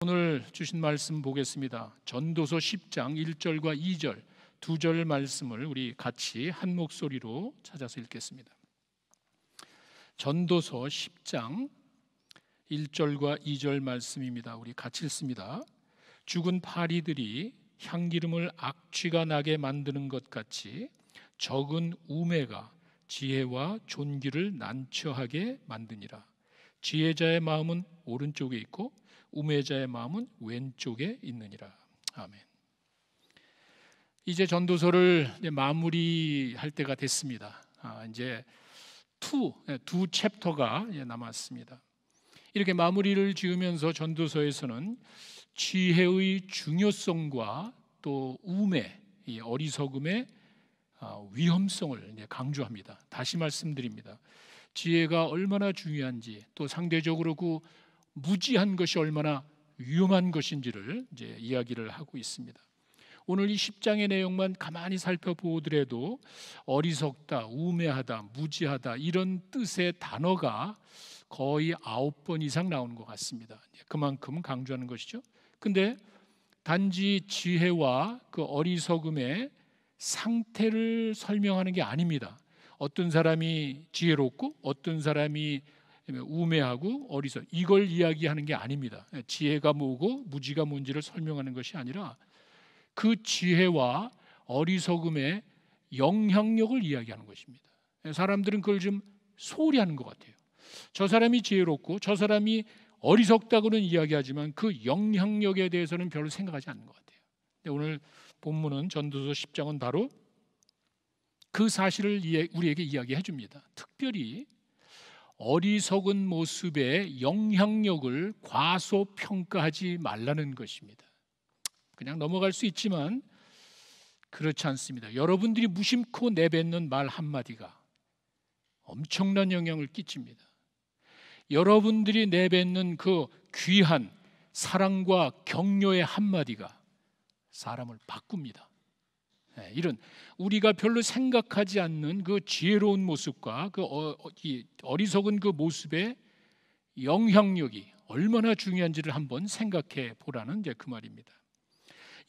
오늘 주신 말씀 보겠습니다. 전도서 10장 1절과 2절 두 절 말씀을 우리 같이 한 목소리로 찾아서 읽겠습니다. 전도서 10장 1절과 2절 말씀입니다. 우리 같이 읽습니다. 죽은 파리들이 향기름을 악취가 나게 만드는 것 같이 적은 우매가 지혜와 존귀를 난처하게 만드니라. 지혜자의 마음은 오른쪽에 있고 우매자의 마음은 왼쪽에 있느니라. 아멘. 이제 전도서를 마무리할 때가 됐습니다. 이제 두 챕터가 남았습니다. 이렇게 마무리를 지으면서 전도서에서는 지혜의 중요성과 또 우매, 어리석음의 위험성을 강조합니다. 다시 말씀드립니다. 지혜가 얼마나 중요한지, 또 상대적으로 그 무지한 것이 얼마나 위험한 것인지를 이제 이야기를 하고 있습니다. 오늘 이 10장의 내용만 가만히 살펴보더라도 어리석다, 우매하다, 무지하다 이런 뜻의 단어가 거의 9번 이상 나오는 것 같습니다. 그만큼 강조하는 것이죠. 근데 단지 지혜와 그 어리석음의 상태를 설명하는 게 아닙니다. 어떤 사람이 지혜롭고 어떤 사람이 우매하고 어리석, 이걸 이야기하는 게 아닙니다. 지혜가 뭐고 무지가 뭔지를 설명하는 것이 아니라 그 지혜와 어리석음의 영향력을 이야기하는 것입니다. 사람들은 그걸 좀 소홀히 하는 것 같아요. 저 사람이 지혜롭고 저 사람이 어리석다고는 이야기하지만 그 영향력에 대해서는 별로 생각하지 않는 것 같아요. 오늘 본문은 전도서 10장은 바로 그 사실을 우리에게 이야기해 줍니다. 특별히 어리석은 모습의 영향력을 과소평가하지 말라는 것입니다. 그냥 넘어갈 수 있지만 그렇지 않습니다. 여러분들이 무심코 내뱉는 말 한마디가 엄청난 영향을 끼칩니다. 여러분들이 내뱉는 그 귀한 사랑과 격려의 한마디가 사람을 바꿉니다. 이런 우리가 별로 생각하지 않는 그 지혜로운 모습과 그 어리석은 그 모습의 영향력이 얼마나 중요한지를 한번 생각해 보라는 이제 그 말입니다.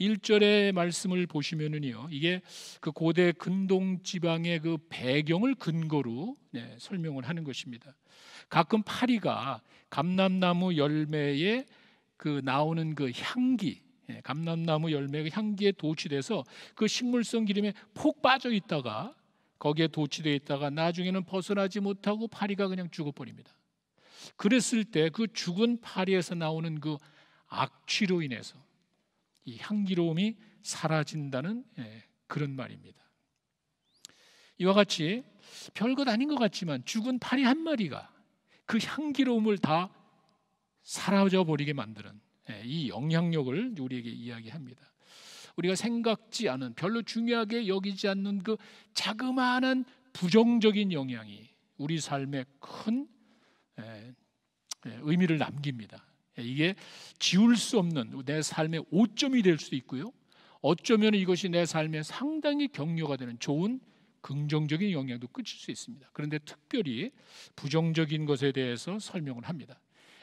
1절의 말씀을 보시면은요, 이게 그 고대 근동 지방의 그 배경을 근거로 설명을 하는 것입니다. 가끔 파리가 감람나무 열매에 그 나오는 그 향기, 감람나무 열매가 향기에 도취돼서 그 식물성 기름에 폭 빠져 있다가 거기에 도취되어 있다가 나중에는 벗어나지 못하고 파리가 그냥 죽어버립니다. 그랬을 때 그 죽은 파리에서 나오는 그 악취로 인해서 이 향기로움이 사라진다는 그런 말입니다. 이와 같이 별것 아닌 것 같지만 죽은 파리 한 마리가 그 향기로움을 다 사라져 버리게 만드는 이 영향력을 우리에게 이야기합니다. 우리가 생각지 않은, 별로 중요하게 여기지 않는 그 자그마한 부정적인 영향이 우리 삶에 큰 의미를 남깁니다. 이게 지울 수 없는 내 삶의 오점이 될 수도 있고요, 어쩌면 이것이 내 삶에 상당히 격려가 되는 좋은 긍정적인 영향도 끼칠 수 있습니다. 그런데 특별히 부정적인 것에 대해서 설명을 합니다.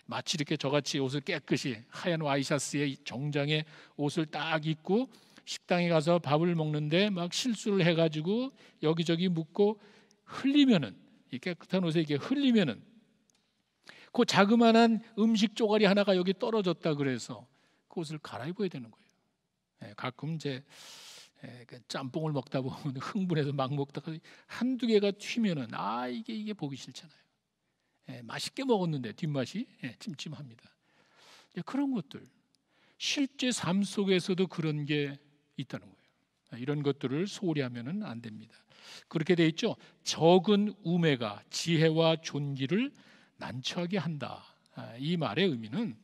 마치 이렇게 저같이 옷을 깨끗이 하얀 와이셔츠에 정장에 옷을 딱 입고 식당에 가서 밥을 먹는데 막 실수를 해가지고 여기저기 묻고 흘리면은, 이 깨끗한 옷에 이게 흘리면은 그 자그마한 음식 조각이 하나가 여기 떨어졌다 그래서 그 옷을 갈아입어야 되는 거예요. 가끔 이제 짬뽕을 먹다 보면 흥분해서 막 먹다가 한두 개가 튀면은 이게 보기 싫잖아요. 맛있게 먹었는데 뒷맛이 찜찜합니다. 그런 것들, 실제 삶 속에서도 그런 게 있다는 거예요. 이런 것들을 소홀히 하면은 안 됩니다. 그렇게 돼 있죠. 적은 우매가 지혜와 존귀를 난처하게 한다. 이 말의 의미는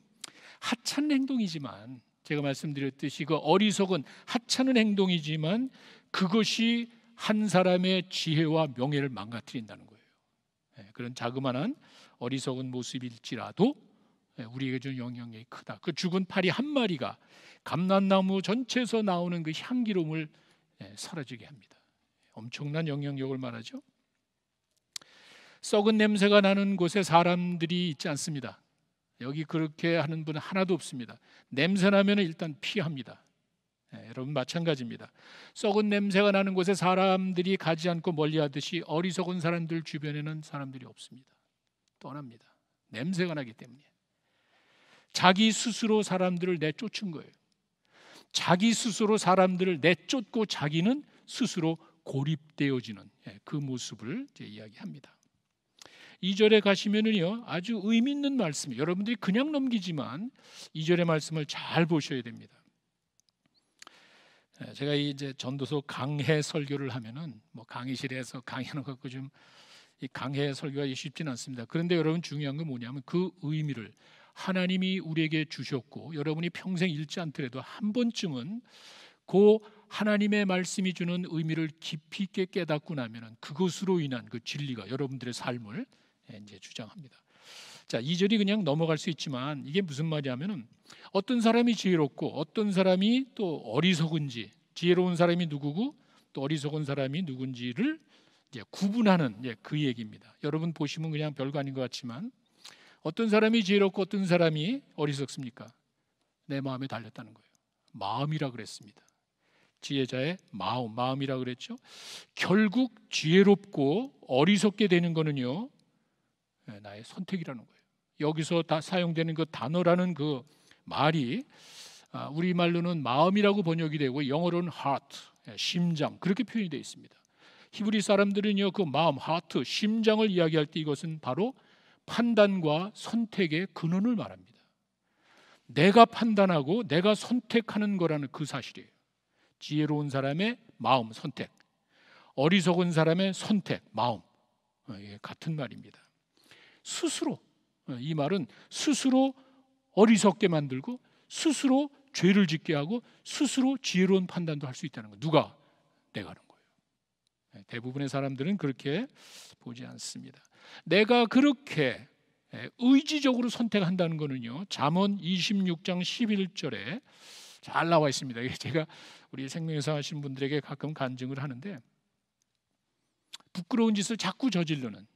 하찮은 행동이지만, 제가 말씀드렸듯이 그 어리석은 하찮은 행동이지만 그것이 한 사람의 지혜와 명예를 망가뜨린다는 거예요. 그런 자그마한 어리석은 모습일지라도 우리에게 주는 영향력이 크다. 그 죽은 파리 한 마리가 감람나무 전체에서 나오는 그 향기로움을 사라지게 합니다. 엄청난 영향력을 말하죠. 썩은 냄새가 나는 곳에 사람들이 있지 않습니다. 여기 그렇게 하는 분은 하나도 없습니다. 냄새 나면 일단 피합니다. 여러분 마찬가지입니다. 썩은 냄새가 나는 곳에 사람들이 가지 않고 멀리하듯이 어리석은 사람들 주변에는 사람들이 없습니다. 떠납니다. 냄새가 나기 때문에. 자기 스스로 사람들을 내쫓은 거예요. 자기 스스로 사람들을 내쫓고 자기는 스스로 고립되어지는 그 모습을 이제 이야기합니다. 2절에 가시면은요, 아주 의미 있는 말씀, 여러분들이 그냥 넘기지만 2절의 말씀을 잘 보셔야 됩니다. 제가 이제 전도서 강해 설교를 하면은 뭐 강의실에서 강의하는 것 갖고 좀 이 강해 설교가 쉽지는 않습니다. 그런데 여러분 중요한 건 뭐냐면 그 의미를 하나님이 우리에게 주셨고 여러분이 평생 읽지 않더라도 한 번쯤은 그 하나님의 말씀이 주는 의미를 깊이 있게 깨닫고 나면은 그것으로 인한 그 진리가 여러분들의 삶을 이제 주장합니다. 자, 2절이 그냥 넘어갈 수 있지만 이게 무슨 말이냐면은 어떤 사람이 지혜롭고 어떤 사람이 또 어리석은지, 지혜로운 사람이 누구고 또 어리석은 사람이 누군지를 이제 구분하는 그 얘기입니다. 여러분 보시면 그냥 별거 아닌 것 같지만 어떤 사람이 지혜롭고 어떤 사람이 어리석습니까? 내 마음에 달렸다는 거예요. 마음이라 그랬습니다. 지혜자의 마음이라 그랬죠. 결국 지혜롭고 어리석게 되는 거는요, 나의 선택이라는 거예요. 여기서 다 사용되는 그 단어라는 그 말이 우리말로는 마음이라고 번역이 되고 영어로는 heart, 심장 그렇게 표현이 되어 있습니다. 히브리 사람들은요, 그 마음, heart, 심장을 이야기할 때 이것은 바로 판단과 선택의 근원을 말합니다. 내가 판단하고 내가 선택하는 거라는 그 사실이에요. 지혜로운 사람의 마음, 선택, 어리석은 사람의 선택, 마음, 같은 말입니다. 스스로, 이 말은 스스로 어리석게 만들고 스스로 죄를 짓게 하고 스스로 지혜로운 판단도 할 수 있다는 거예요. 누가? 내가 하는 거예요. 대부분의 사람들은 그렇게 보지 않습니다. 내가 그렇게 의지적으로 선택한다는 거는요, 잠언 26장 11절에 잘 나와 있습니다. 제가 우리 생명에서 하신 분들에게 가끔 간증을 하는데 부끄러운 짓을 자꾸 저지르는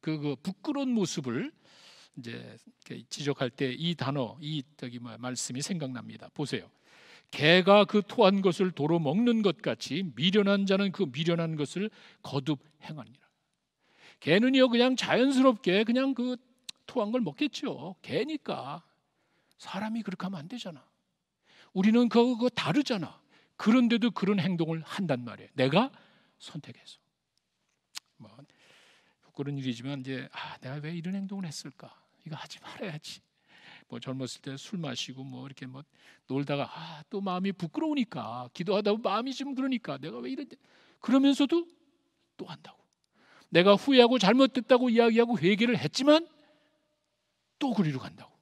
그 부끄러운 모습을 이제 지적할 때 이 단어, 말씀이 생각납니다. 보세요. 개가 그 토한 것을 도로 먹는 것 같이 미련한 자는 그 미련한 것을 거듭 행하니라. 개는요 그냥 자연스럽게 그냥 그 토한 걸 먹겠죠. 개니까. 사람이 그렇게 하면 안 되잖아. 우리는 그거 다르잖아. 그런데도 그런 행동을 한단 말이에요. 내가 선택해서. 뭐 부끄러운 일이지만 이제 내가 왜 이런 행동을 했을까? 이거 하지 말아야지. 뭐 젊었을 때 술 마시고 뭐 이렇게 뭐 놀다가 또 마음이 부끄러우니까 기도하다 보면 마음이 좀 그러니까 내가 왜 이런데 그러면서도 또 한다고. 내가 후회하고 잘못됐다고 이야기하고 회개를 했지만 또 그리로 간다고.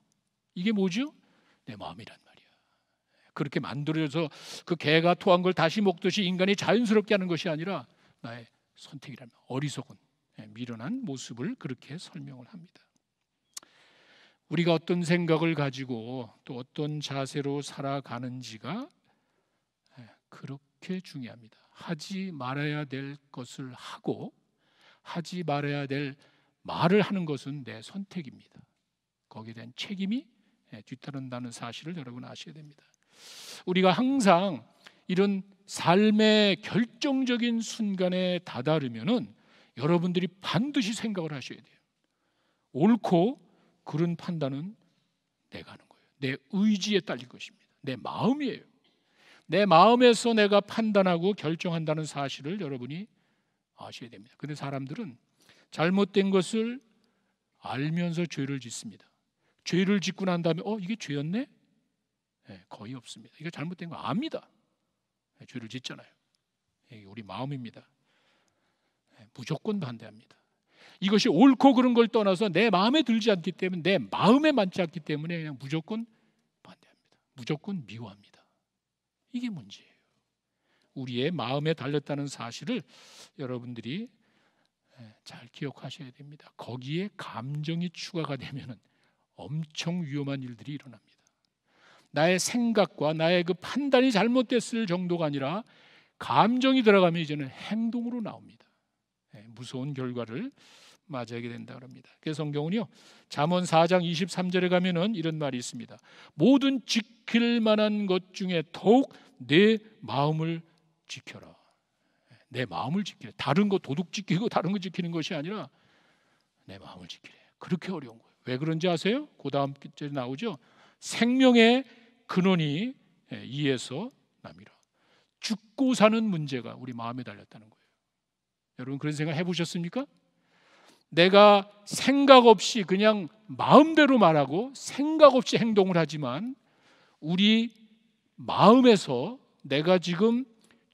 이게 뭐죠? 내 마음이란 말이야. 그렇게 만들어서 그 개가 토한 걸 다시 먹듯이 인간이 자연스럽게 하는 것이 아니라 나의 선택이란 말. 어리석은 미련한 모습을 그렇게 설명을 합니다. 우리가 어떤 생각을 가지고 또 어떤 자세로 살아가는지가 그렇게 중요합니다. 하지 말아야 될 것을 하고 하지 말아야 될 말을 하는 것은 내 선택입니다. 거기에 대한 책임이 뒤따른다는 사실을 여러분 아셔야 됩니다. 우리가 항상 이런 삶의 결정적인 순간에 다다르면은 여러분들이 반드시 생각을 하셔야 돼요. 옳고 그런 판단은 내가 하는 거예요. 내 의지에 딸린 것입니다. 내 마음이에요. 내 마음에서 내가 판단하고 결정한다는 사실을 여러분이 아셔야 됩니다. 그런데 사람들은 잘못된 것을 알면서 죄를 짓습니다. 죄를 짓고 난 다음에 이게 죄였네? 거의 없습니다. 이게 잘못된 거 압니다. 죄를 짓잖아요. 이게 우리 마음입니다. 무조건 반대합니다. 이것이 옳고 그런 걸 떠나서 내 마음에 들지 않기 때문에 내 마음에 맞지 않기 때문에 그냥 무조건 반대합니다. 무조건 미워합니다. 이게 문제예요. 우리의 마음에 달렸다는 사실을 여러분들이 잘 기억하셔야 됩니다. 거기에 감정이 추가가 되면 엄청 위험한 일들이 일어납니다. 나의 생각과 나의 그 판단이 잘못됐을 정도가 아니라 감정이 들어가면 이제는 행동으로 나옵니다. 무서운 결과를 맞이하게 된다 그럽니다. 그래서 성경은요, 잠언 4장 23절에 가면은 이런 말이 있습니다. 모든 지킬 만한 것 중에 더욱 내 마음을 지켜라. 내 마음을 지키래. 다른 거 도둑 지키고 다른 거 지키는 것이 아니라 내 마음을 지키래. 그렇게 어려운 거예요. 왜 그런지 아세요? 그 다음 절에 나오죠. 생명의 근원이 이에서 남이라. 죽고 사는 문제가 우리 마음에 달렸다는 거예요. 여러분 그런 생각 해보셨습니까? 내가 생각 없이 그냥 마음대로 말하고 생각 없이 행동을 하지만 우리 마음에서 내가 지금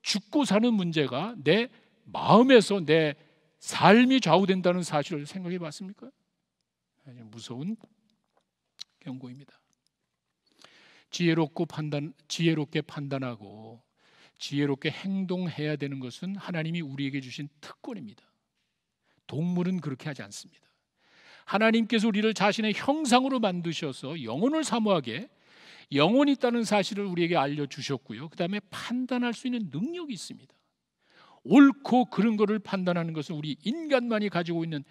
죽고 사는 문제가 내 마음에서 내 삶이 좌우된다는 사실을 생각해 봤습니까? 무서운 경고입니다. 지혜롭게 판단하고 지혜롭게 행동해야 되는 것은 하나님이 우리에게 주신 특권입니다. 동물은 그렇게 하지 않습니다. 하나님께서 우리를 자신의 형상으로 만드셔서 영혼을 사모하게 영혼이 있다는 사실을 우리에게 알려주셨고요. 그 다음에 판단할 수 있는 능력이 있습니다. 옳고 그른 것을 판단하는 것은 우리 인간만이 가지고 있는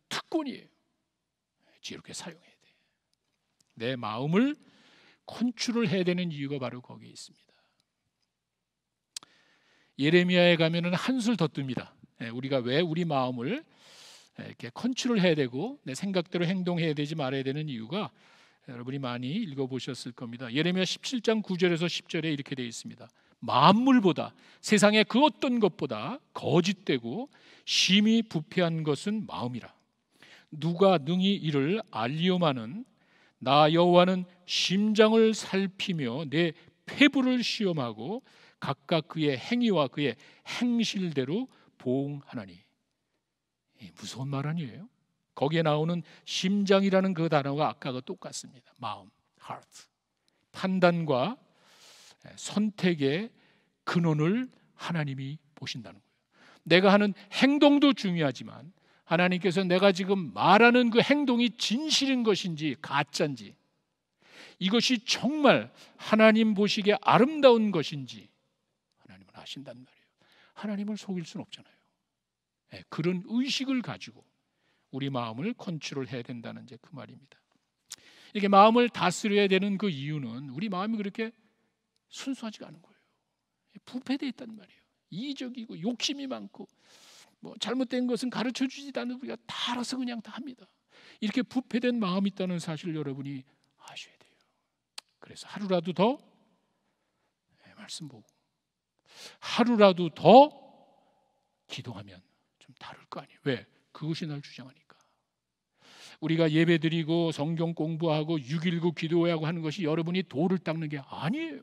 특권이에요. 지혜롭게 사용해야 돼요. 내 마음을 컨트롤 해야 되는 이유가 바로 거기에 있습니다. 예레미야에 가면은 한술 더 뜹니다. 우리가 왜 우리 마음을 이렇게 컨트롤 해야 되고 내 생각대로 행동해야 되지 말아야 되는 이유가 여러분이 많이 읽어보셨을 겁니다. 예레미야 17장 9절에서 10절에 이렇게 되어 있습니다. 만물보다 세상의 그 어떤 것보다 거짓되고 심히 부패한 것은 마음이라. 누가 능히 이를 알리오마는 나 여호와는 심장을 살피며 내 폐부를 시험하고 각각 그의 행위와 그의 행실대로 보응하나니. 무서운 말 아니에요? 거기에 나오는 심장이라는 그 단어가 아까와 똑같습니다. 마음, heart. 판단과 선택의 근원을 하나님이 보신다는 거예요. 내가 하는 행동도 중요하지만 하나님께서 내가 지금 말하는 그 행동이 진실인 것인지 가짜인지, 이것이 정말 하나님 보시기에 아름다운 것인지 하나님은 아신단 말이에요. 하나님을 속일 수는 없잖아요. 그런 의식을 가지고 우리 마음을 컨트롤해야 된다는 이제 그 말입니다. 이게 마음을 다스려야 되는 그 이유는 우리 마음이 그렇게 순수하지가 않은 거예요. 부패되어 있단 말이에요. 이기적이고 욕심이 많고 뭐 잘못된 것은 가르쳐 주지도 않는 우리가 다 알아서 그냥 다 합니다. 이렇게 부패된 마음이 있다는 사실을 여러분이 아셔야 돼요. 그래서 하루라도 더 말씀 보고 하루라도 더 기도하면 좀 다를 거 아니에요. 왜? 그것이 날 주장하니까. 우리가 예배드리고 성경 공부하고 6.19 기도하고 하는 것이 여러분이 돌을 닦는 게 아니에요.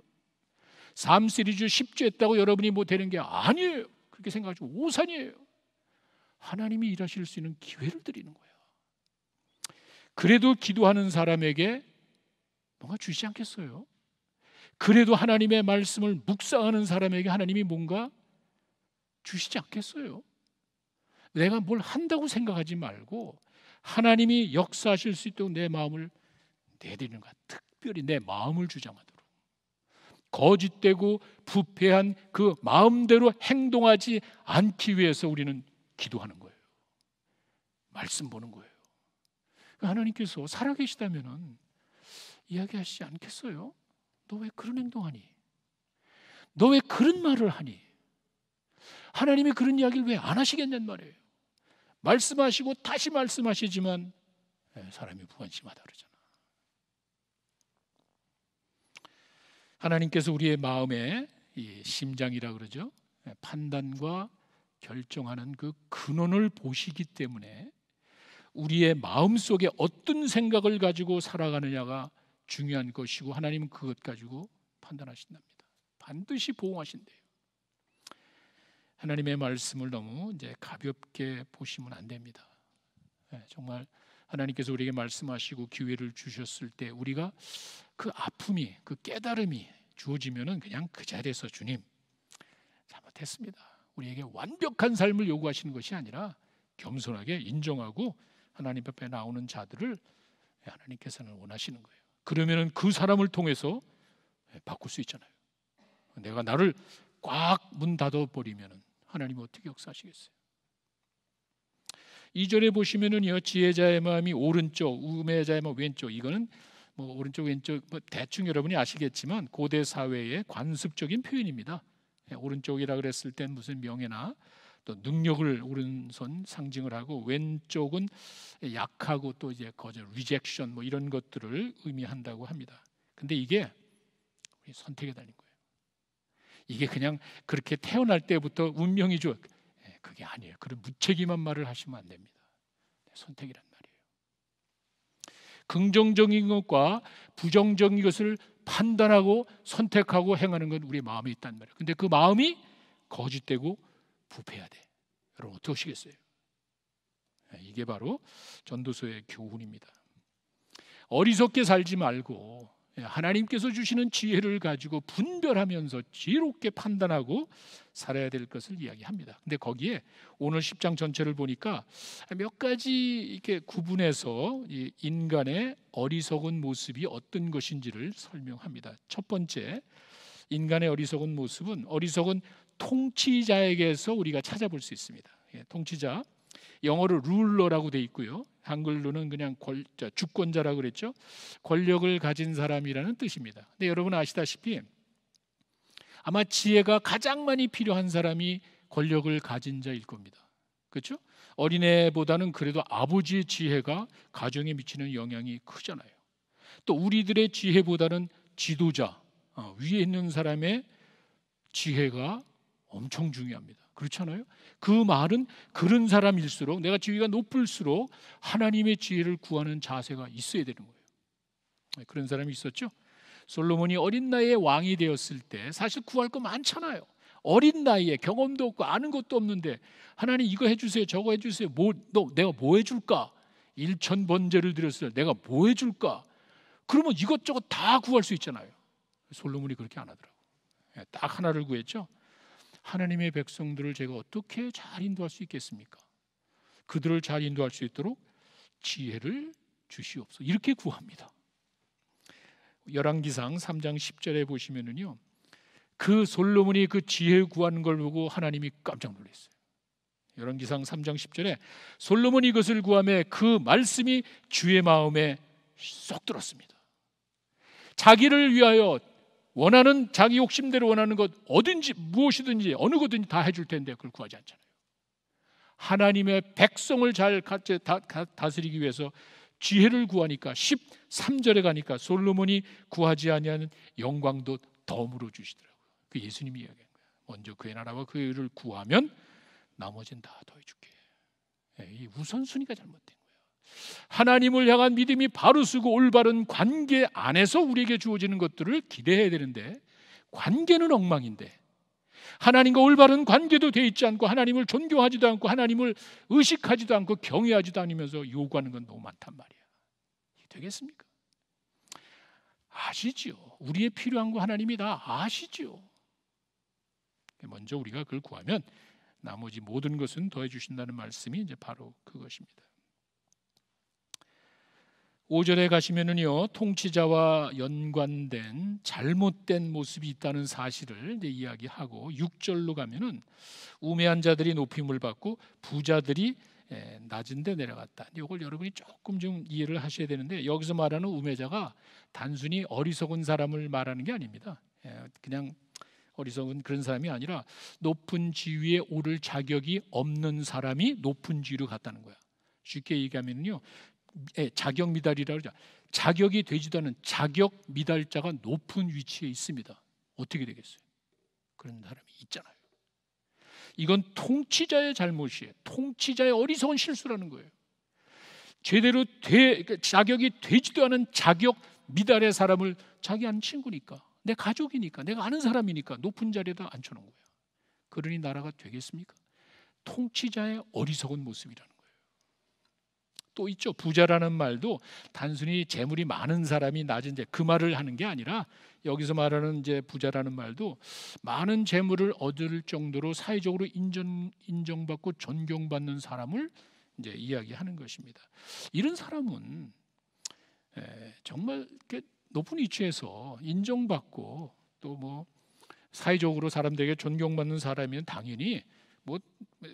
삶 시리즈 10주 했다고 여러분이 뭐 되는 게 아니에요. 그렇게 생각하시고 오산이에요. 하나님이 일하실 수 있는 기회를 드리는 거예요. 그래도 기도하는 사람에게 뭔가 주시지 않겠어요? 그래도 하나님의 말씀을 묵상하는 사람에게 하나님이 뭔가 주시지 않겠어요? 내가 뭘 한다고 생각하지 말고 하나님이 역사하실 수 있도록 내 마음을 내드리는 거야. 특별히 내 마음을 주장하도록. 거짓되고 부패한 그 마음대로 행동하지 않기 위해서 우리는 기도하는 거예요. 말씀 보는 거예요. 하나님께서 살아계시다면 이야기하시지 않겠어요? 너 왜 그런 행동하니? 너 왜 그런 말을 하니? 하나님이 그런 이야기를 왜 안 하시겠냔 말이에요. 말씀하시고 다시 말씀하시지만 사람이 무관심하다 그러잖아. 하나님께서 우리의 마음의 이 심장이라 그러죠. 판단과 결정하는 그 근원을 보시기 때문에 우리의 마음 속에 어떤 생각을 가지고 살아가느냐가 중요한 것이고 하나님은 그것 가지고 판단하신답니다. 반드시 보응하신대요. 하나님의 말씀을 너무 이제 가볍게 보시면 안 됩니다. 정말 하나님께서 우리에게 말씀하시고 기회를 주셨을 때 우리가 그 아픔이, 그 깨달음이 주어지면은 그냥 그 자리에서 주님 잘못했습니다. 우리에게 완벽한 삶을 요구하시는 것이 아니라 겸손하게 인정하고 하나님 앞에 나오는 자들을 하나님께서는 원하시는 거예요. 그러면은 그 사람을 통해서 바꿀 수 있잖아요. 내가 나를 꽉 문 닫아 버리면은 하나님은 어떻게 역사하시겠어요? 2절에 보시면은요, 지혜자의 마음이 오른쪽, 우매자의 마음 왼쪽. 이거는 뭐 오른쪽 왼쪽 뭐 대충 여러분이 아시겠지만 고대 사회의 관습적인 표현입니다. 오른쪽이라 그랬을 땐 무슨 명예나 또 능력을 오른손 상징을 하고, 왼쪽은 약하고 또 이제 거절, 리젝션 뭐 이런 것들을 의미한다고 합니다. 근데 이게 선택에 달린 거예요. 이게 그냥 그렇게 태어날 때부터 운명이죠. 그게 아니에요. 그런 무책임한 말을 하시면 안 됩니다. 선택이란 말이에요. 긍정적인 것과 부정적인 것을 판단하고 선택하고 행하는 건 우리 마음에 있단 말이에요. 근데 그 마음이 거짓되고 부패해야 돼. 여러분 어떻게 하시겠어요? 이게 바로 전도서의 교훈입니다. 어리석게 살지 말고 하나님께서 주시는 지혜를 가지고 분별하면서 지혜롭게 판단하고 살아야 될 것을 이야기합니다. 근데 거기에 오늘 10장 전체를 보니까 몇 가지 이렇게 구분해서 이 인간의 어리석은 모습이 어떤 것인지를 설명합니다. 첫 번째, 인간의 어리석은 모습은 어리석은 통치자에게서 우리가 찾아볼 수 있습니다. 통치자, 영어로 룰러라고 돼 있고요. 한글로는 그냥 주권자라고 그랬죠. 권력을 가진 사람이라는 뜻입니다. 근데 여러분 아시다시피 아마 지혜가 가장 많이 필요한 사람이 권력을 가진 자일 겁니다. 그렇죠? 어린애보다는 그래도 아버지의 지혜가 가정에 미치는 영향이 크잖아요. 또 우리들의 지혜보다는 지도자, 위에 있는 사람의 지혜가 엄청 중요합니다. 그렇잖아요? 그 말은 그런 사람일수록, 내가 지위가 높을수록 하나님의 지혜를 구하는 자세가 있어야 되는 거예요. 그런 사람이 있었죠. 솔로몬이 어린 나이에 왕이 되었을 때 사실 구할 거 많잖아요. 어린 나이에 경험도 없고 아는 것도 없는데 하나님 이거 해주세요, 저거 해주세요. 내가 뭐 해줄까? 일천번제를 드렸을 때 내가 뭐 해줄까? 그러면 이것저것 다 구할 수 있잖아요. 솔로몬이 그렇게 안 하더라고요. 딱 하나를 구했죠. 하나님의 백성들을 제가 어떻게 잘 인도할 수 있겠습니까? 그들을 잘 인도할 수 있도록 지혜를 주시옵소서. 이렇게 구합니다. 열왕기상 3장 10절에 보시면은요, 그 솔로몬이 그 지혜 구하는 걸 보고 하나님이 깜짝 놀랐어요. 열왕기상 3장 10절에 솔로몬이 이것을 구하며 그 말씀이 주의 마음에 쏙 들었습니다. 자기를 위하여 원하는, 자기 욕심대로 원하는 것 어딘지 무엇이든지 어느 것든지 다 해줄 텐데 그걸 구하지 않잖아요. 하나님의 백성을 잘 다스리기 위해서 지혜를 구하니까 13절에 가니까 솔로몬이 구하지 아니하는 영광도 덤으로 주시더라고요. 그 예수님이 이야기한 거예요. 먼저 그의 나라와 그의 의를 구하면 나머지는 다 더해줄게. 이 우선순위가 잘못된 거예요. 하나님을 향한 믿음이 바로 서고 올바른 관계 안에서 우리에게 주어지는 것들을 기대해야 되는데 관계는 엉망인데, 하나님과 올바른 관계도 돼 있지 않고 하나님을 존경하지도 않고 하나님을 의식하지도 않고 경외하지도 않으면서 요구하는 건 너무 많단 말이야. 이게 되겠습니까? 아시지요. 우리의 필요한 거 하나님이 다 아시지요. 먼저 우리가 그걸 구하면 나머지 모든 것은 더해 주신다는 말씀이 이제 바로 그것입니다. 5절에 가시면은요, 통치자와 연관된 잘못된 모습이 있다는 사실을 이제 이야기하고, 6절로 가면은 우매한 자들이 높임을 받고 부자들이 낮은 데 내려갔다. 이걸 여러분이 조금 좀 이해를 하셔야 되는데, 여기서 말하는 우매자가 단순히 어리석은 사람을 말하는 게 아닙니다. 그냥 어리석은 그런 사람이 아니라 높은 지위에 오를 자격이 없는 사람이 높은 지위로 갔다는 거야. 쉽게 얘기하면요, 자격 미달이라고 그러죠. 자격이 되지도 않은 자격 미달자가 높은 위치에 있습니다. 어떻게 되겠어요? 그런 사람이 있잖아요. 이건 통치자의 잘못이에요. 통치자의 어리석은 실수라는 거예요. 제대로 자격이 되지도 않은 자격 미달의 사람을 자기 아는 친구니까, 내 가족이니까, 내가 아는 사람이니까 높은 자리에다 앉혀놓은 거예요. 그러니 나라가 되겠습니까? 통치자의 어리석은 모습이라는 거예요. 또 있죠. 부자라는 말도 단순히 재물이 많은 사람이 낮은 자, 그 말을 하는 게 아니라, 여기서 말하는 이제 부자라는 말도 많은 재물을 얻을 정도로 사회적으로 인정받고 존경받는 사람을 이제 이야기하는 것입니다. 이런 사람은 정말 높은 위치에서 인정받고 또 뭐 사회적으로 사람들에게 존경받는 사람이면 당연히 뭐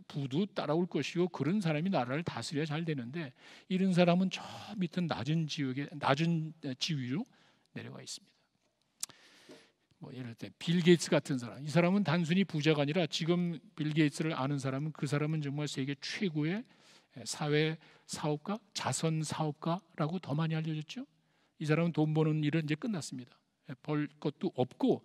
부도 따라올 것이고 그런 사람이 나라를 다스려야 잘 되는데 이런 사람은 저 밑은 낮은 지역에 낮은 지위로 내려가 있습니다. 뭐 예를 들어 빌 게이츠 같은 사람, 이 사람은 단순히 부자가 아니라 지금 빌 게이츠를 아는 사람은 그 사람은 정말 세계 최고의 사회 사업가, 자선 사업가라고 더 많이 알려졌죠. 이 사람은 돈 버는 일은 이제 끝났습니다. 벌 것도 없고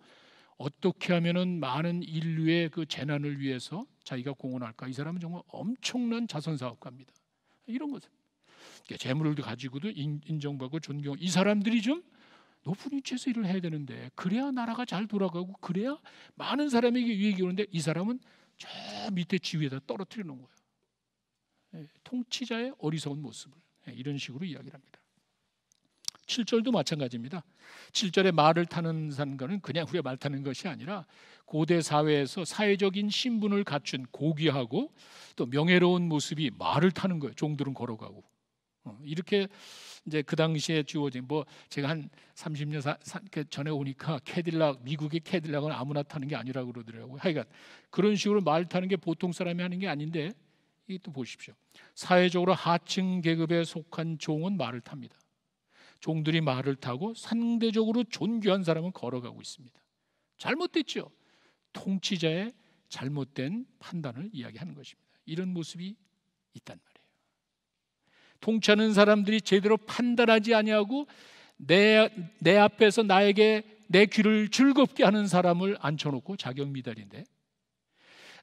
어떻게 하면은 많은 인류의 그 재난을 위해서 자기가 공헌할까? 이 사람은 정말 엄청난 자선 사업가입니다. 이런 것을 재물을 가지고도 인정받고 존경. 이 사람들이 좀 높은 위치에서 일을 해야 되는데 그래야 나라가 잘 돌아가고 그래야 많은 사람에게 유익이 오는데 이 사람은 저 밑에 지위에다 떨어뜨려 놓은 거예요. 통치자의 어리석은 모습을 이런 식으로 이야기를 합니다. 7절도 마찬가지입니다. 7절에 말을 타는 사람은 그냥 우리가 말 타는 것이 아니라 고대 사회에서 사회적인 신분을 갖춘 고귀하고 또 명예로운 모습이 말을 타는 거예요. 종들은 걸어가고 이렇게 이제 그 당시에 주어진 뭐 제가 한 30년 전에 오니까 캐딜락 미국의 캐딜락은 아무나 타는 게 아니라고 그러더라고요. 하여간 그런 식으로 말 타는 게 보통 사람이 하는 게 아닌데 이것도 보십시오. 사회적으로 하층 계급에 속한 종은 말을 탑니다. 종들이 말을 타고 상대적으로 존귀한 사람은 걸어가고 있습니다. 잘못됐죠. 통치자의 잘못된 판단을 이야기하는 것입니다. 이런 모습이 있단 말이에요. 통치하는 사람들이 제대로 판단하지 아니하고 내 앞에서 나에게 내 귀를 즐겁게 하는 사람을 앉혀놓고 자격 미달인데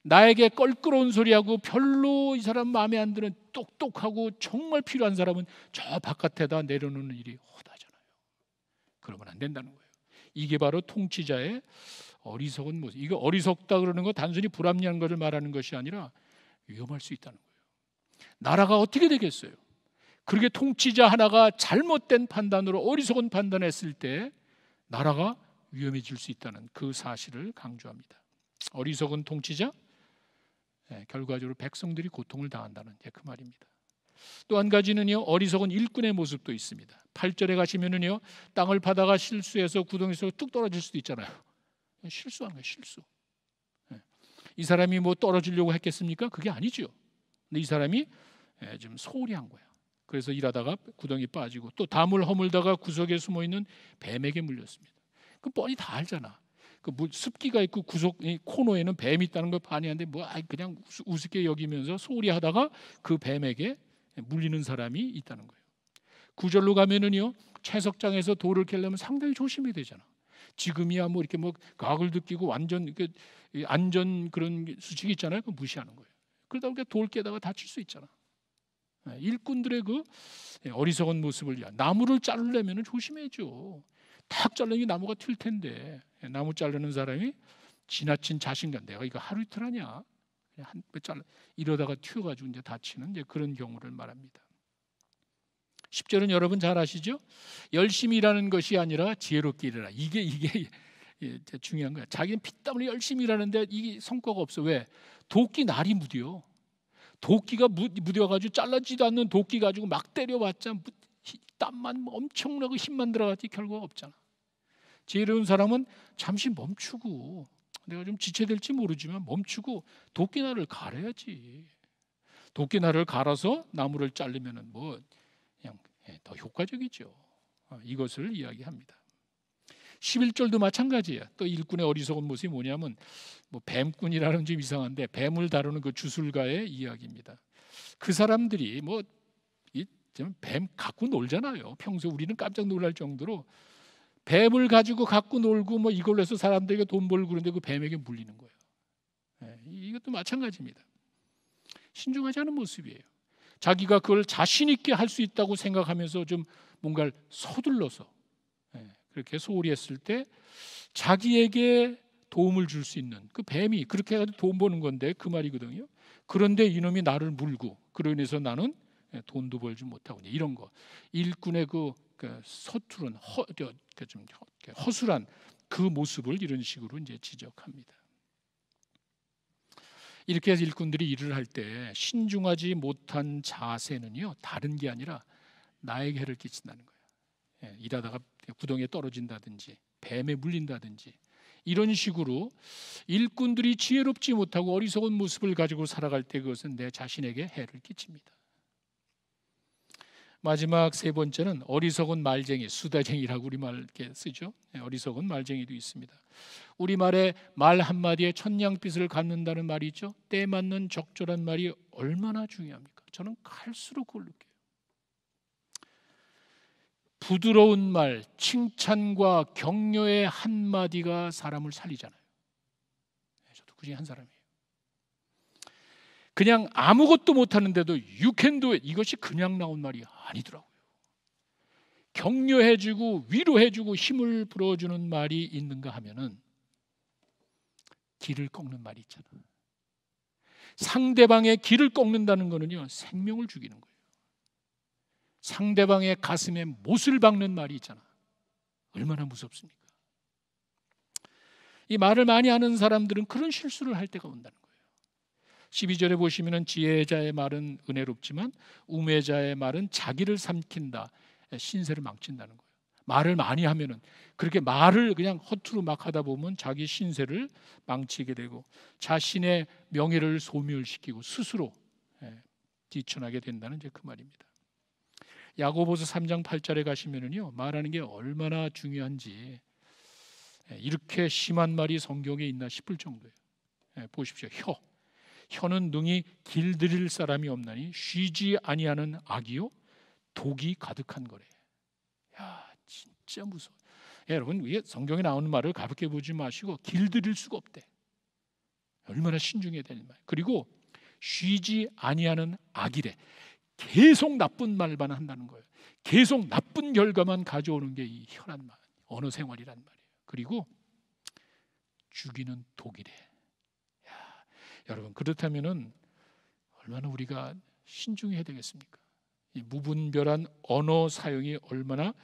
나에게 껄끄러운 소리하고 별로 이 사람 마음에 안 드는 똑똑하고 정말 필요한 사람은 저 바깥에다 내려놓는 일이 허다잖아요. 그러면 안 된다는 거예요. 이게 바로 통치자의 어리석은 모습. 이거 어리석다 그러는 거 단순히 불합리한 것을 말하는 것이 아니라 위험할 수 있다는 거예요. 나라가 어떻게 되겠어요? 그렇게 통치자 하나가 잘못된 판단으로 어리석은 판단했을 때 나라가 위험해질 수 있다는 그 사실을 강조합니다. 어리석은 통치자, 결과적으로 백성들이 고통을 당한다는 그 말입니다. 또 한 가지는요, 어리석은 일꾼의 모습도 있습니다. 8절에 가시면은요, 땅을 파다가 실수해서 구덩이에서 뚝 떨어질 수도 있잖아요. 실수한 거예요, 실수. 이 사람이 뭐 떨어지려고 했겠습니까? 그게 아니죠. 근데 이 사람이 좀 소홀히 한 거예요. 그래서 일하다가 구덩이 빠지고 또 담을 허물다가 구석에 숨어 있는 뱀에게 물렸습니다. 그 뻔히 다 알잖아. 그 습기가 있고 구석 코너에는 뱀이 있다는 걸 뻔히 아는데 뭐 그냥 우습게 여기면서 소홀히 하다가 그 뱀에게 물리는 사람이 있다는 거예요. 9절로 가면은요, 채석장에서 돌을 캐려면 상당히 조심해야 되잖아. 지금이야 뭐 이렇게 뭐 가글도 끼고 완전 그 안전 그런 수칙이 있잖아요. 그 무시하는 거예요. 그러다 보니까 돌 깨다가 다칠 수 있잖아. 일꾼들의 그 어리석은 모습을 나무를 자르려면 조심해야죠. 탁 자르는 게 나무가 튈 텐데 나무 자르는 사람이 지나친 자신감, 내가 이거 하루 이틀 하냐, 한 잘라 이러다가 튀어가지고 이제 다치는 이제 그런 경우를 말합니다. 10절은 여러분 잘 아시죠? 열심히 일하는 것이 아니라 지혜롭게 일하라. 이게 중요한 거야. 자기는 피땀 흘려 열심히 일하는데 이게 성과가 없어. 왜? 도끼 날이 무뎌. 도끼가 무뎌가지고 잘라지도 않는 도끼 가지고 막 때려봤자 땀만 엄청나고 힘만 들어가지 결과가 없잖아. 지혜로운 사람은 잠시 멈추고, 내가 좀 지체될지 모르지만 멈추고 도끼날을 갈아야지. 도끼날을 갈아서 나무를 자르면은 뭐 그냥 더 효과적이죠. 이것을 이야기합니다. 11절도 마찬가지예요. 또 일꾼의 어리석은 모습이 뭐냐면 뭐 뱀꾼이라는 좀 이상한데 뱀을 다루는 그 주술가의 이야기입니다. 그 사람들이 뭐 뱀 갖고 놀잖아요. 평소 우리는 깜짝 놀랄 정도로 뱀을 가지고 갖고 놀고 뭐 이걸로 해서 사람들에게 돈 벌고 그런데 그 뱀에게 물리는 거예요. 이것도 마찬가지입니다. 신중하지 않은 모습이에요. 자기가 그걸 자신 있게 할 수 있다고 생각하면서 좀 뭔가를 서둘러서 그렇게 소홀히 했을 때 자기에게 도움을 줄 수 있는 그 뱀이 그렇게 해가지고 돈 버는 건데 그 말이거든요. 그런데 이놈이 나를 물고 그로 인해서 나는 돈도 벌지 못하고 이런 거, 일꾼의 그 서투른 좀 허술한 그 모습을 이런 식으로 이제 지적합니다. 이렇게 해서 일꾼들이 일을 할 때 신중하지 못한 자세는요, 다른 게 아니라 나에게 해를 끼친다는 거예요. 일하다가 구덩이에 떨어진다든지 뱀에 물린다든지 이런 식으로 일꾼들이 지혜롭지 못하고 어리석은 모습을 가지고 살아갈 때 그것은 내 자신에게 해를 끼칩니다. 마지막 세 번째는 어리석은 말쟁이, 수다쟁이라고 우리말 이렇게 쓰죠. 어리석은 말쟁이도 있습니다. 우리말에 말 한마디에 천냥빚을 갚는다는 말이 있죠. 때 맞는 적절한 말이 얼마나 중요합니까? 저는 갈수록 그걸 느껴요. 부드러운 말, 칭찬과 격려의 한마디가 사람을 살리잖아요. 저도 그 중에 한 사람이에요. 그냥 아무것도 못하는데도 You can do it, 이것이 그냥 나온 말이 아니더라고요. 격려해주고 위로해주고 힘을 불어주는 말이 있는가 하면은 길을 꺾는 말이 있잖아요. 상대방의 길을 꺾는다는 거는요, 생명을 죽이는 거예요. 상대방의 가슴에 못을 박는 말이 있잖아. 얼마나 무섭습니까? 이 말을 많이 하는 사람들은 그런 실수를 할 때가 온다는 거예요. 12절에 보시면은 지혜자의 말은 은혜롭지만 우매자의 말은 자기를 삼킨다, 신세를 망친다는 거예요. 말을 많이 하면은, 그렇게 말을 그냥 허투루 막 하다 보면 자기 신세를 망치게 되고 자신의 명예를 소멸시키고 스스로 뒤처나게 된다는 이제 그 말입니다. 야고보서 3장 8절에 가시면은요, 말하는 게 얼마나 중요한지 이렇게 심한 말이 성경에 있나 싶을 정도예요. 보십시오. 혀는 능히 길들일 사람이 없나니 쉬지 아니하는 악이요 독이 가득한 거래. 야, 진짜 무서워. 여러분, 이게 성경에 나오는 말을 가볍게 보지 마시고 길들일 수가 없대. 얼마나 신중해야 되는 말. 그리고 쉬지 아니하는 악이래. 계속 나쁜 말만 한다는 거예요. 계속 나쁜 결과만 가져오는 게 이 혀란 말, 언어 생활이란 말이에요. 그리고 죽이는 독이래. 야, 여러분, 그렇다면은 얼마나 우리가 신중해야 되겠습니까? 이 무분별한 언어 사용이 얼마나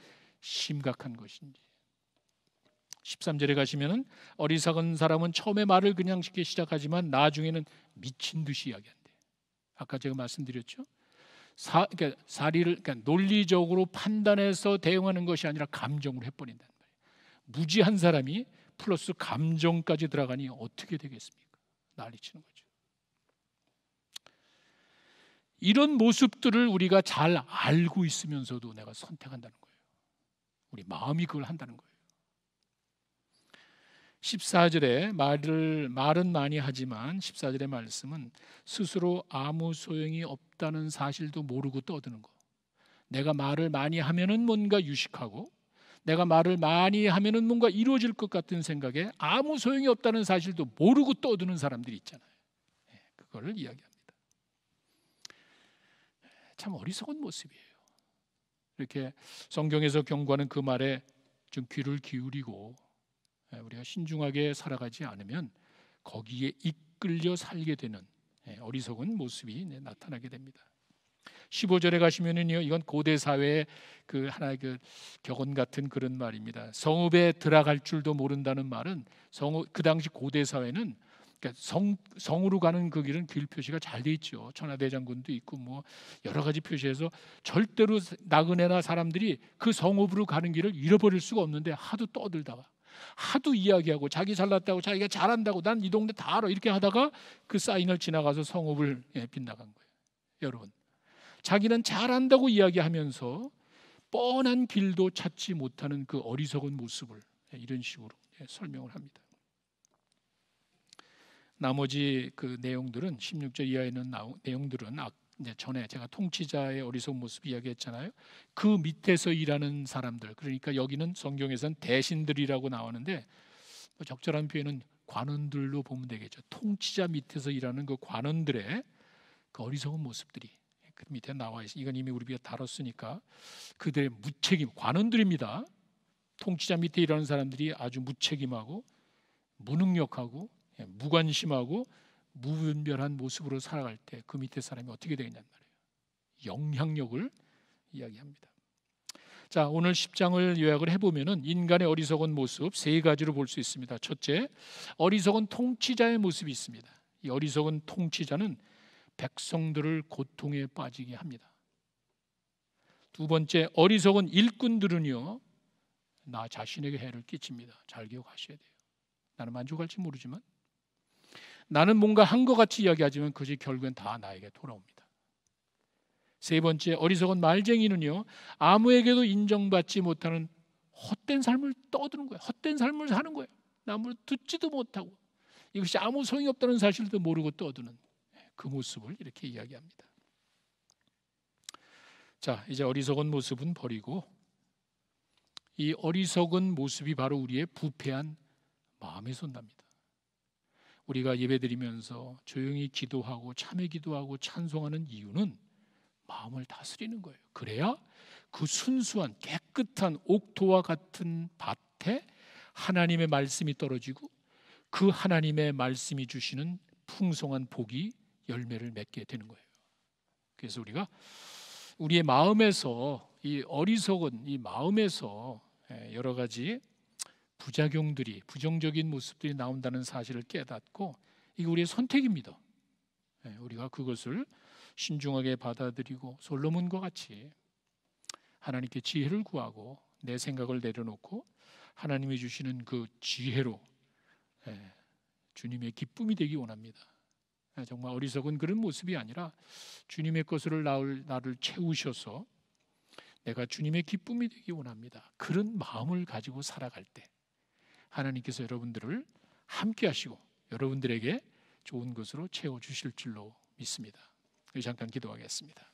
심각한 것인지. 13절에 가시면은 어리석은 사람은 처음에 말을 그냥 쉽게 시작하지만 나중에는 미친 듯이 이야기한대. 아까 제가 말씀드렸죠. 그러니까 논리적으로 판단해서 대응하는 것이 아니라 감정으로 해버린다는 말이에요. 무지한 사람이 플러스 감정까지 들어가니 어떻게 되겠습니까? 난리치는 거죠. 이런 모습들을 우리가 잘 알고 있으면서도 내가 선택한다는 거예요. 우리 마음이 그걸 한다는 거예요. 14절에 말은 많이 하지만 14절의 말씀은 스스로 아무 소용이 없다는 사실도 모르고 떠드는 거. 내가 말을 많이 하면은 뭔가 유식하고 내가 말을 많이 하면은 뭔가 이루어질 것 같은 생각에 아무 소용이 없다는 사실도 모르고 떠드는 사람들이 있잖아요. 그거를 이야기합니다. 참 어리석은 모습이에요. 이렇게 성경에서 경고하는 그 말에 좀 귀를 기울이고 우리가 신중하게 살아가지 않으면 거기에 이끌려 살게 되는 어리석은 모습이 나타나게 됩니다. 15절에 가시면은요, 이건 고대 사회의 그 하나의 그 격언 같은 그런 말입니다. 성읍에 들어갈 줄도 모른다는 말은 그 당시 고대 사회는 그러니까 성으로 가는 그 길은 길 표시가 잘 돼 있죠. 천하대장군도 있고 뭐 여러 가지 표시해서 절대로 나그네나 사람들이 그 성읍으로 가는 길을 잃어버릴 수가 없는데 하도 떠들다가 하도 이야기하고 자기 잘났다고 자기가 잘한다고 난 이 동네 다 알아 이렇게 하다가 그 사인을 지나가서 성읍을 빗나간 거예요. 여러분, 자기는 잘한다고 이야기하면서 뻔한 길도 찾지 못하는 그 어리석은 모습을 이런 식으로 설명을 합니다. 나머지 그 내용들은 16절 이하에 있는 내용들은 이제 전에 제가 통치자의 어리석은 모습 이야기했잖아요. 그 밑에서 일하는 사람들, 그러니까 여기는 성경에서는 대신들이라고 나오는데 적절한 표현은 관원들로 보면 되겠죠. 통치자 밑에서 일하는 그 관원들의 그 어리석은 모습들이 그 밑에 나와 있어요. 이건 이미 우리가 다뤘으니까 그들의 무책임, 관원들입니다. 통치자 밑에 일하는 사람들이 아주 무책임하고 무능력하고 무관심하고 무분별한 모습으로 살아갈 때 그 밑에 사람이 어떻게 되겠냐는 말이에요. 영향력을 이야기합니다. 자, 오늘 10장을 요약을 해보면은 인간의 어리석은 모습 세 가지로 볼 수 있습니다. 첫째, 어리석은 통치자의 모습이 있습니다. 이 어리석은 통치자는 백성들을 고통에 빠지게 합니다. 두 번째, 어리석은 일꾼들은요, 나 자신에게 해를 끼칩니다. 잘 기억하셔야 돼요. 나는 만족할지 모르지만, 나는 뭔가 한 것 같이 이야기하지만 그것이 결국엔 다 나에게 돌아옵니다. 세 번째, 어리석은 말쟁이는요, 아무에게도 인정받지 못하는 헛된 삶을 떠드는 거예요. 헛된 삶을 사는 거예요. 남을 듣지도 못하고 이것이 아무 소용이 없다는 사실도 모르고 떠드는 그 모습을 이렇게 이야기합니다. 자, 이제 어리석은 모습은 버리고, 이 어리석은 모습이 바로 우리의 부패한 마음에서 온답니다. 우리가 예배드리면서 조용히 기도하고 참회 기도하고 찬송하는 이유는 마음을 다스리는 거예요. 그래야 그 순수한 깨끗한 옥토와 같은 밭에 하나님의 말씀이 떨어지고 그 하나님의 말씀이 주시는 풍성한 복이 열매를 맺게 되는 거예요. 그래서 우리가 우리의 마음에서, 이 어리석은 이 마음에서 여러 가지 부작용들이, 부정적인 모습들이 나온다는 사실을 깨닫고, 이게 우리의 선택입니다. 우리가 그것을 신중하게 받아들이고 솔로몬과 같이 하나님께 지혜를 구하고 내 생각을 내려놓고 하나님이 주시는 그 지혜로 주님의 기쁨이 되기 원합니다. 정말 어리석은 그런 모습이 아니라 주님의 것으로 나를 채우셔서 내가 주님의 기쁨이 되기 원합니다. 그런 마음을 가지고 살아갈 때 하나님께서 여러분들을 함께 하시고 여러분들에게 좋은 것으로 채워주실 줄로 믿습니다. 잠깐 기도하겠습니다.